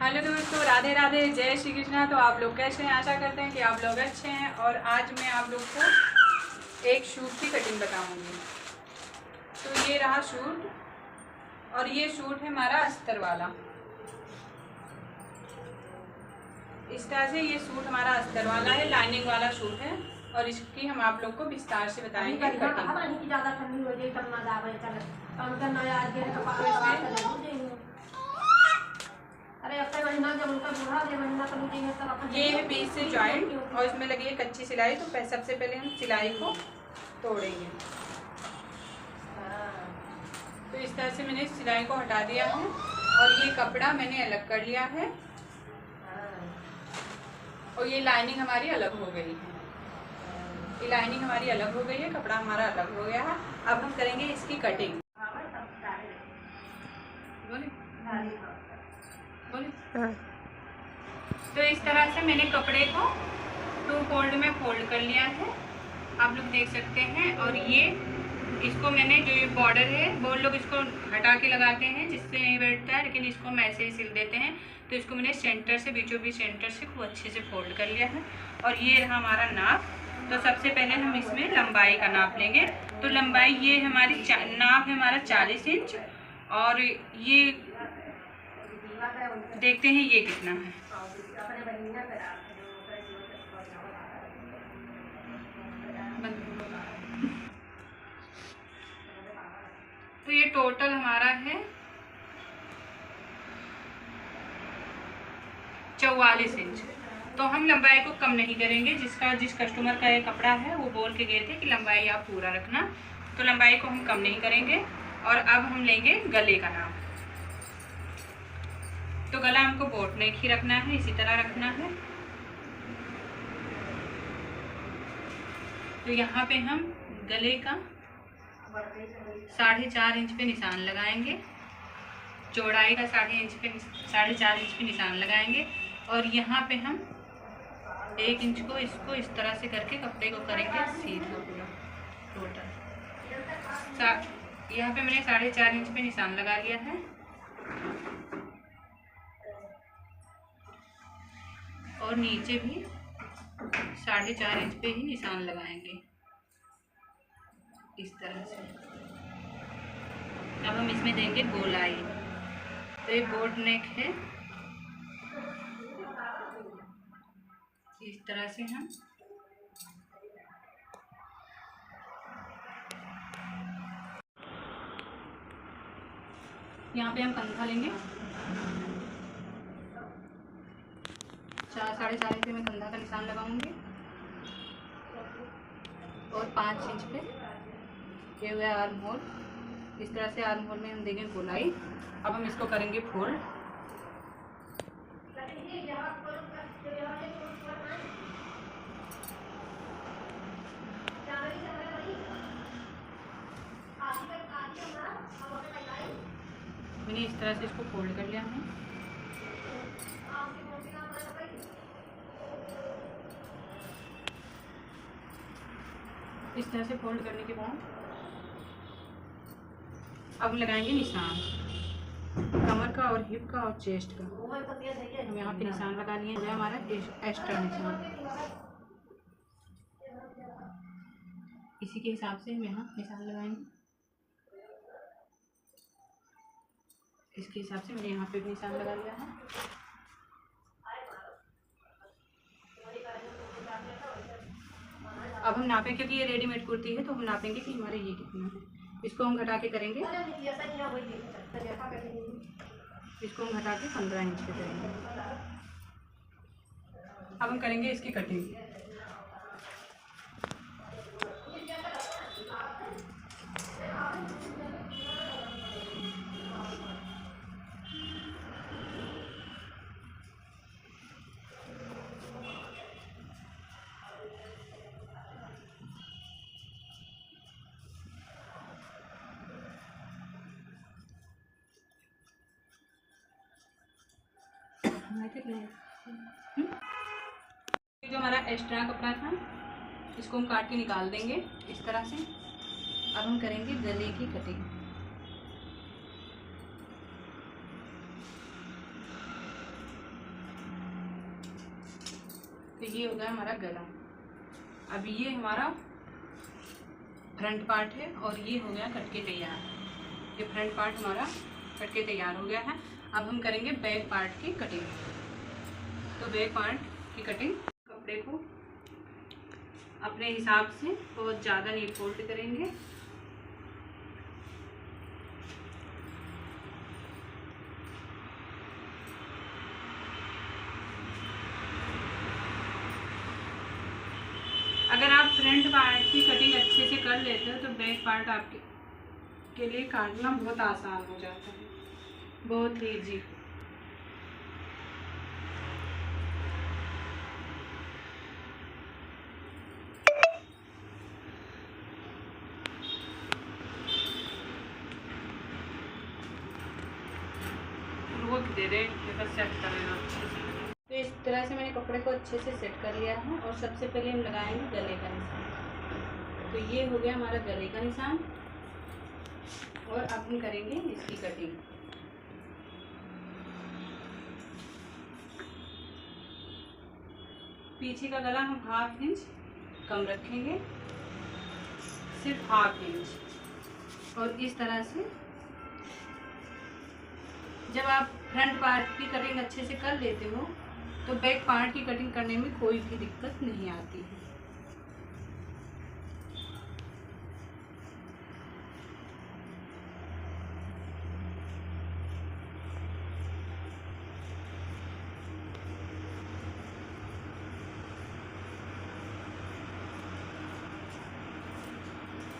Hello दोस्तों, राधे राधे, जय श्री कृष्णा। तो आप लोग कैसे हैं? आशा करते हैं कि आप लोग अच्छे हैं। और आज मैं आप लोग को एक शूट की कटिंग बताऊंगी। तो ये रहा शूट, और ये शूट है हमारा अस्तर वाला। इस तरह से ये सूट हमारा अस्तर वाला है, लाइनिंग वाला सूट है। और इसकी हम आप लोग को विस्तार से बताएंगे कटिंग। ये है बीच से जॉइंट और इसमें लगी है कच्ची सिलाई। तो सबसे पहले हम सिलाई को तोड़ेंगे। तो इस तरह से मैंने सिलाई को हटा दिया है और ये कपड़ा मैंने अलग कर लिया है। और ये लाइनिंग हमारी अलग हो गई है। ये लाइनिंग हमारी अलग हो गई है, कपड़ा हमारा अलग हो गया है। अब हम करेंगे इसकी कटिंग। बोले तो इस तरह से मैंने कपड़े को 2 फोल्ड में फोल्ड कर लिया है, आप लोग देख सकते हैं। और ये इसको मैंने जो ये बॉर्डर है, बहुत लोग इसको हटा के लगाते हैं जिससे नहीं बैठता है, लेकिन इसको मैं ऐसे ही सिल देते हैं। तो इसको मैंने सेंटर से, बीचों बीच सेंटर से खूब अच्छे से फोल्ड कर लिया है। और ये रहा हमारा नाप। तो सबसे पहले हम इसमें लंबाई का नाप लेंगे। तो लंबाई ये हमारी नाप है हमारा 40 इंच। और ये देखते हैं ये कितना है। तो ये टोटल हमारा है 44 इंच। तो हम लंबाई को कम नहीं करेंगे। जिस कस्टमर का ये कपड़ा है वो बोल के गए थे कि लंबाई आप पूरा रखना, तो लंबाई को हम कम नहीं करेंगे। और अब हम लेंगे गले का नाप। तो गला हमको बोट नेक ही रखना है, इसी तरह रखना है। तो यहाँ पे हम गले का 4.5 इंच पे निशान लगाएंगे। चौड़ाई का 4.5 इंच पे निशान लगाएंगे। और यहाँ पे हम 1 इंच को इसको इस तरह से करके कपड़े को करेंगे सीधा पूरा टोटल। यहाँ पे मैंने 4.5 इंच पे निशान लगा लिया है। और नीचे भी 4.5 इंच पे ही निशान लगाएंगे इस तरह से। अब हम इसमें देंगे गोलाई। तो ये बोट नेक है, इस तरह से हम यहाँ पे हम कंधा लेंगे। 4.5 इंच पे मैं कंधा का निशान लगाऊंगी। और 5 इंच पे ये हुआ आर्म होल। इस तरह से आर्म होल में हम देंगे गोलाई। अब हम इसको करेंगे फोल्ड। मैंने इस तरह से इसको फोल्ड कर लिया है। इस तरह से फोल्ड करने के बाद अब लगाएंगे निशान कमर का और हिप का और चेस्ट का। हम यहाँ पे निशान लगा लिए हैं, हमारा एक्स्ट्रा निशान। इसी के हिसाब से हम यहाँ निशान लगाएंगे। इसके हिसाब से मैंने यहाँ पे भी निशान लगा लिया है। अब हम नापें, क्योंकि ये रेडीमेड कुर्ती है तो हम नापेंगे कि हमारे ये कितना है। इसको हम घटा के करेंगे। इसको हम घटा के 15 इंच पे करेंगे। अब हम करेंगे इसकी कटिंग। जो हमारा एक्स्ट्रा कपड़ा था इसको हम काट के निकाल देंगे इस तरह से। अब हम करेंगे गले की कटिंग। तो ये हो गया हमारा गला। अब ये हमारा फ्रंट पार्ट है और ये हो गया कट के तैयार। ये फ्रंट पार्ट हमारा कट के तैयार हो गया है। अब हम करेंगे बैक पार्ट की कटिंग। तो बैक पार्ट की कटिंग, कपड़े को अपने हिसाब से बहुत ज़्यादा नहीं फोल्ड करेंगे। अगर आप फ्रंट पार्ट की कटिंग अच्छे से कर लेते हो तो बैक पार्ट आपके के लिए काटना बहुत आसान हो जाता है, बहुत ईजी। रोक दे रहे सेट करेगा अच्छे से। तो इस तरह से मैंने कपड़े को अच्छे से सेट कर लिया है और सबसे पहले हम लगाएंगे गले का निशान। तो ये हो गया हमारा गले का निशान और अब हम करेंगे इसकी कटिंग। पीछे का गला हम 1/2 इंच कम रखेंगे, सिर्फ 1/2 इंच। और इस तरह से जब आप फ्रंट पार्ट की कटिंग अच्छे से कर लेते हो तो बैक पार्ट की कटिंग करने में कोई भी दिक्कत नहीं आती है।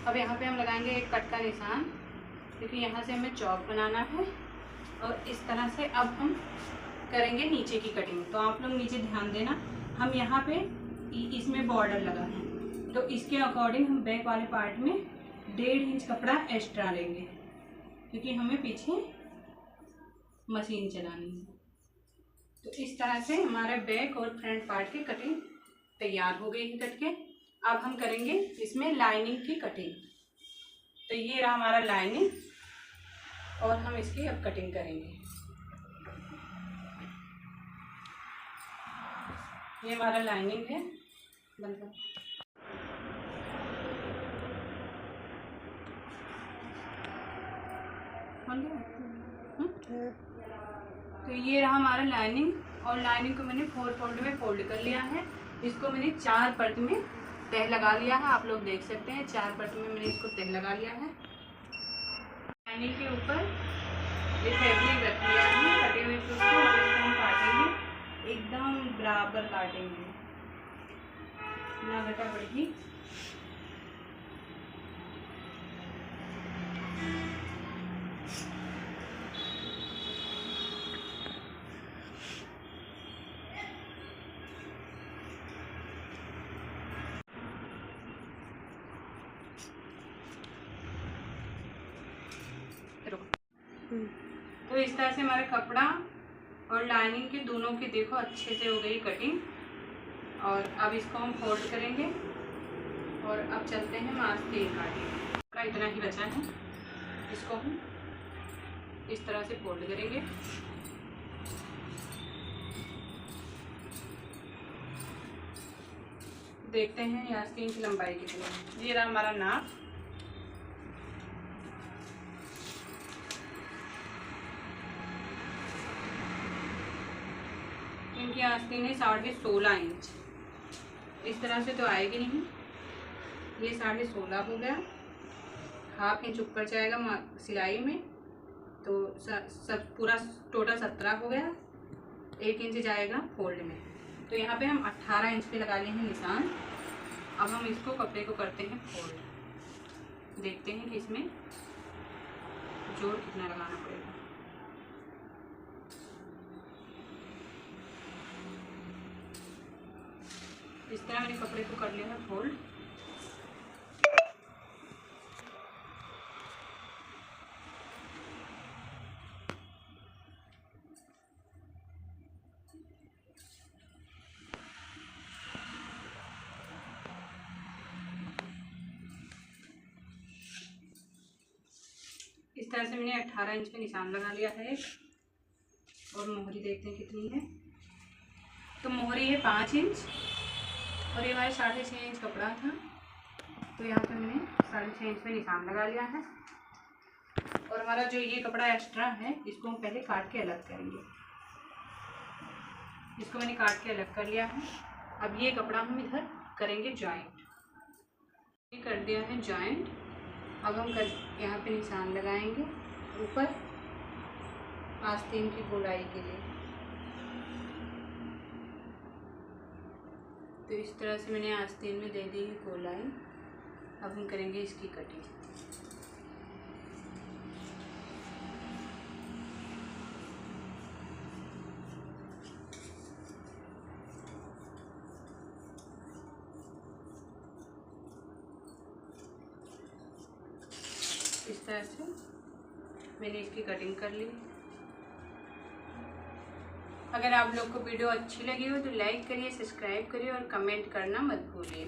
अब यहाँ पे हम लगाएंगे एक कट का निशान, क्योंकि यहाँ से हमें चौक बनाना है। और इस तरह से अब हम करेंगे नीचे की कटिंग। तो आप लोग नीचे ध्यान देना, हम यहाँ पे इसमें बॉर्डर लगा है तो इसके अकॉर्डिंग हम बैक वाले पार्ट में 1.5 इंच कपड़ा एक्स्ट्रा लेंगे, क्योंकि हमें पीछे मशीन चलानी है। तो इस तरह से हमारा बैक और फ्रंट पार्ट की कटिंग तैयार हो गई है कट के। अब हम करेंगे इसमें लाइनिंग की कटिंग। तो ये रहा हमारा लाइनिंग और हम इसकी अब कटिंग करेंगे। ये हमारा लाइनिंग है। तो ये रहा हमारा लाइनिंग और लाइनिंग को मैंने 4 फोल्ड में फोल्ड कर लिया है। इसको मैंने 4 परत में तह लगा लिया है। आप लोग देख सकते हैं 4 परत में मैंने इसको तह लगा लिया है। लाइनिंग के ऊपर ये फैब्रिक रख लिया है कटे हुए को, इसको हम काटेंगे एकदम बराबर काटेंगे, ना घटा बढ़ी। तो इस तरह से हमारा कपड़ा और लाइनिंग के दोनों की देखो अच्छे से हो गई कटिंग। और अब इसको हम फोल्ड करेंगे और अब चलते हैं हम आस्तीन काटेंगे। का इतना ही बचा है, इसको हम इस तरह से फोल्ड करेंगे। देखते हैं आस्तीन की लंबाई कितनी है। ये रहा हमारा नाप। इनकी आस्तीन है 16.5 इंच। इस तरह से तो आएगी नहीं, ये 16.5 हो गया। 1/2 इंच ऊपर जाएगा सिलाई में, तो सब पूरा टोटल 17 हो गया। 1 इंच जाएगा फोल्ड में। तो यहाँ पे हम 18 इंच पे लगा लिए हैं निशान। अब हम इसको कपड़े को करते हैं फोल्ड। देखते हैं कि इसमें जोड़ कितना लगाना पड़ेगा। इस तरह मैंने कपड़े को कर लिया है फोल्ड। इस तरह से मैंने 18 इंच पे निशान लगा लिया है और मोहरी देखते हैं कितनी है। तो मोहरी है 5 इंच और ये हमारे 6.5 इंच कपड़ा था, तो यहाँ पे मैंने 6.5 इंच में निशान लगा लिया है। और हमारा जो ये कपड़ा एक्स्ट्रा है इसको हम पहले काट के अलग करेंगे। इसको मैंने काट के अलग कर लिया है। अब ये कपड़ा हम इधर करेंगे जॉइंट। ये कर दिया है जॉइंट। अब हम यहाँ पे निशान लगाएंगे ऊपर आस्तीन की गोलाई के लिए। तो इस तरह से मैंने आस्तीन में दे दी है गोलाई। अब हम करेंगे इसकी कटिंग। इस तरह से मैंने इसकी कटिंग कर ली। अगर आप लोग को वीडियो अच्छी लगी हो तो लाइक करिए, सब्सक्राइब करिए और कमेंट करना मत भूलिए।